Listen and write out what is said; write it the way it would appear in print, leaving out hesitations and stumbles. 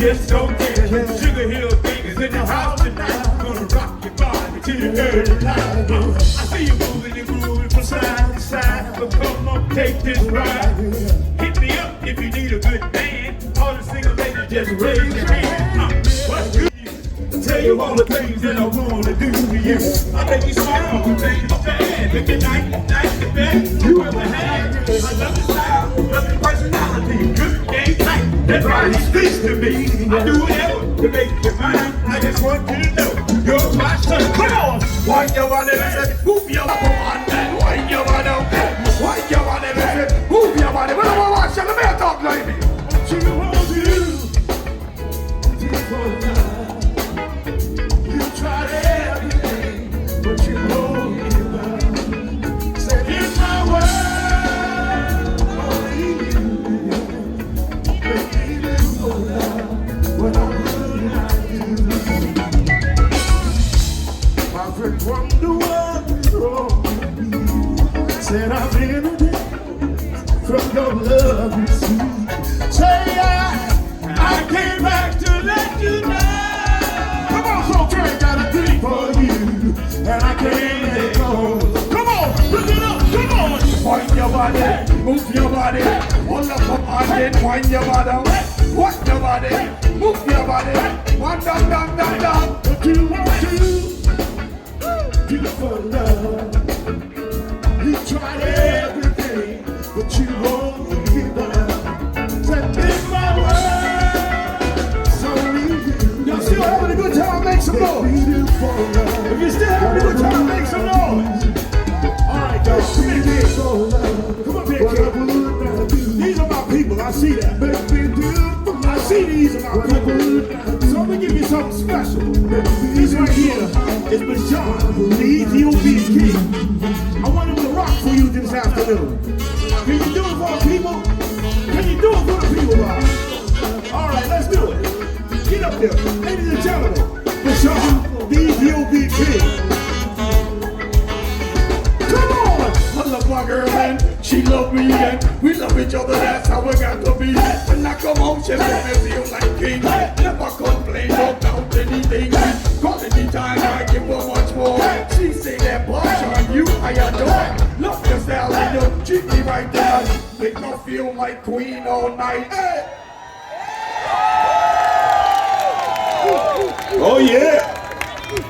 just don't care. Sugar Hill Gang is in the house tonight. Gonna rock your body till you early light. I see you moving and grooving from side to side. So come on, take this ride. Hit me up if you need a good band. All the single ladies, just raise your hand. What's good? Tell you all the things that I wanna do to you. I make you smile, take you bad. Look at night the best you ever had. I love your style, love your personality. Good game tight, that's why he speaks to me. I do whatever to make you mine. I just want you to know you're my son. Come on, wind your body, move your body, wind your body, wind your body, move your body. What do I want? Shut the man talk, lady. What you want to do? Wonder what is wrong with me. Said I'm in a daze from your love, you see. Say I came back to let you know. Come on, Soul Train, got a dream for you, and I can't let it go. Come on, look it up, come on. Wind your body, move your body. Hold up again, wind your body. Wind your body, move your body. One down, down, down, down. What you want to? Beautiful love. You tried everything, but you won't give up. Said in my world, so you. Y'all still having a good time? Make some noise. If you're still having a good time, make some noise. All right, guys, come in here. Come up here, kid. These are my people. I see that. I see these are my people. So I'm gonna give you something special. This right here is Bijan, the Ethiopian king. I want him to rock for you this afternoon. Can you do it for the people? Can you do it for the people, Bob? All right, let's do it. Get up there. Ladies and gentlemen, Bijan, the Ethiopian king. Come on! I love my girl and she love me and we love each other, that's how we got to be. When I come home, she make me feel like king. Never complain about anything. Quality time, I give her much more. She say that boss on you, I adore. Love your style and you treat me right there. Make me feel like queen all night. Hey. Oh yeah!